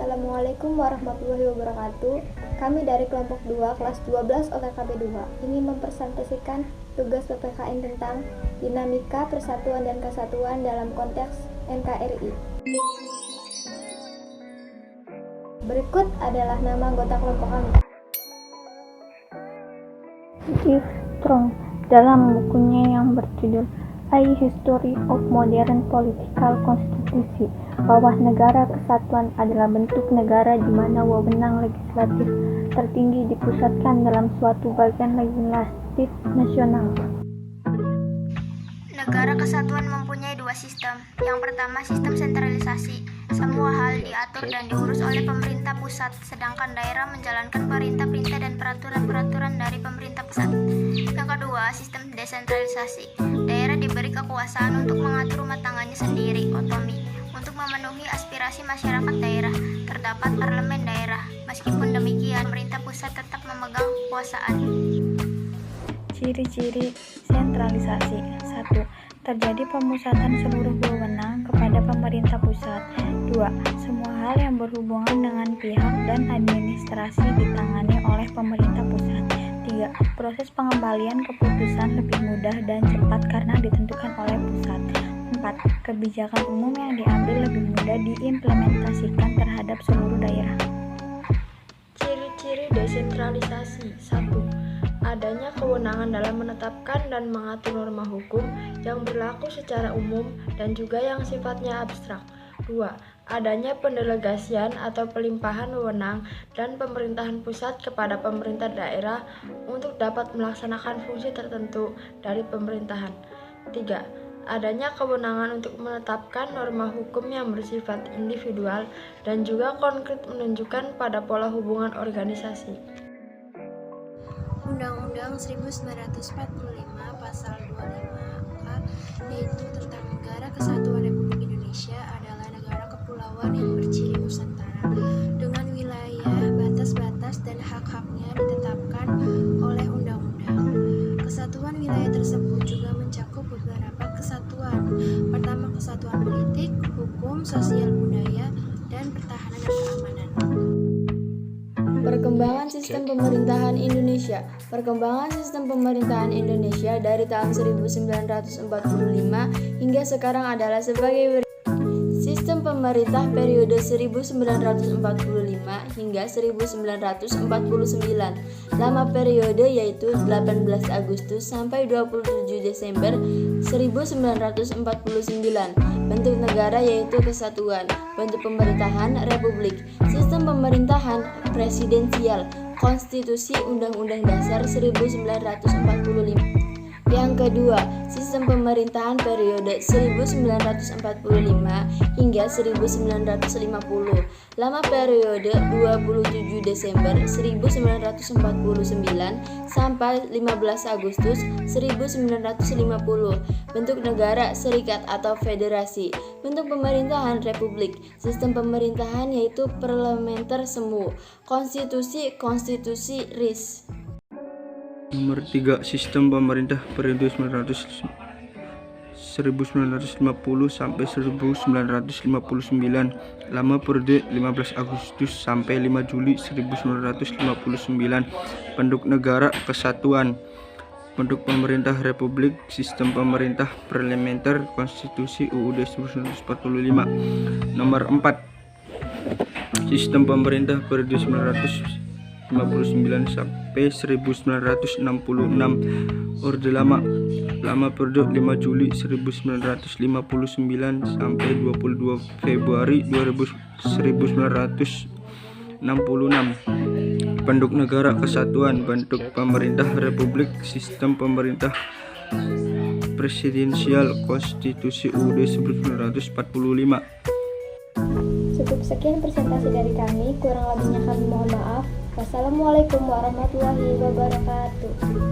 Assalamualaikum warahmatullahi wabarakatuh. Kami dari kelompok 2 kelas 12 OTKB 2 ingin mempresentasikan tugas PPKN tentang dinamika persatuan dan kesatuan dalam konteks NKRI. Berikut adalah nama anggota kelompok kami. G. Strong dalam bukunya yang berjudul A History of Modern Political Constitution bahwa negara kesatuan adalah bentuk negara di mana wewenang legislatif tertinggi dipusatkan dalam suatu bagian legislatif nasional. Negara kesatuan mempunyai dua sistem. Yang pertama, sistem sentralisasi. Semua hal diatur dan diurus oleh pemerintah pusat, sedangkan daerah menjalankan perintah-perintah dan peraturan-peraturan dari pemerintah pusat. Yang kedua, sistem desentralisasi. Daerah diberi kekuasaan untuk mengatur rumah tangganya sendiri, otonomi. Untuk memenuhi aspirasi masyarakat daerah, terdapat parlemen daerah. Meskipun demikian, pemerintah pusat tetap memegang kekuasaan. Ciri-ciri sentralisasi. 1. Terjadi pemusatan seluruh wewenang kepada pemerintah pusat. 2. Semua hal yang berhubungan dengan pihak dan administrasi ditangani oleh pemerintah pusat. 3. Proses pengembalian keputusan lebih mudah dan cepat karena ditentukan oleh pusat. 4. Kebijakan umum yang diambil lebih mudah diimplementasikan terhadap seluruh daerah. Ciri-ciri desentralisasi. 1. Adanya kewenangan dalam menetapkan dan mengatur norma hukum yang berlaku secara umum dan juga yang sifatnya abstrak. 2. Adanya pendelegasian atau pelimpahan wewenang dan pemerintahan pusat kepada pemerintah daerah untuk dapat melaksanakan fungsi tertentu dari pemerintahan. 3. Adanya kewenangan untuk menetapkan norma hukum yang bersifat individual dan juga konkret menunjukkan pada pola hubungan organisasi. Undang-Undang 1945 Pasal 25K yaitu tentang Negara Kesatuan Republik Indonesia adalah negara kepulauan yang berciri Nusantara dengan wilayah, batas-batas dan hak-haknya ditetapkan oleh undang-undang. Kesatuan wilayah tersebut juga mencakup beberapa kesatuan. Pertama, kesatuan politik, hukum, sosial, budaya, dan pertahanan dan keamanan. Perkembangan sistem pemerintahan Indonesia. Perkembangan sistem pemerintahan Indonesia dari tahun 1945 hingga sekarang adalah sebagai berikut. Sistem pemerintah periode 1945 hingga 1949. Lama periode yaitu 18 Agustus sampai 27 Desember 1949. Bentuk negara yaitu kesatuan. Bentuk pemerintahan republik. Sistem pemerintahan presidensial. Konstitusi Undang-Undang Dasar 1945. Yang kedua, sistem pemerintahan periode 1945 hingga 1950. Lama periode 27 Desember 1949 sampai 15 Agustus 1950. Bentuk negara serikat atau federasi. Bentuk pemerintahan republik. Sistem pemerintahan yaitu parlementer semu. Konstitusi RIS. Nomor 3. Sistem pemerintah periode 1950 sampai 1959. Lama periode 15 Agustus sampai 5 Juli 1959. Bentuk negara kesatuan. Bentuk pemerintah republik. Sistem pemerintah parlementer. Konstitusi UUD 1945. Nomor 4. Sistem pemerintah periode 1959 sampai 1966. Orde Lama. Lama periode 5 Juli 1959 sampai 22 Februari 1966. Bentuk negara kesatuan. Bentuk pemerintah republik. Sistem pemerintah presidensial. Konstitusi UUD 1945. Cukup sekian presentasi dari kami, kurang lebihnya kami mohon maaf. Wassalamualaikum warahmatullahi wabarakatuh.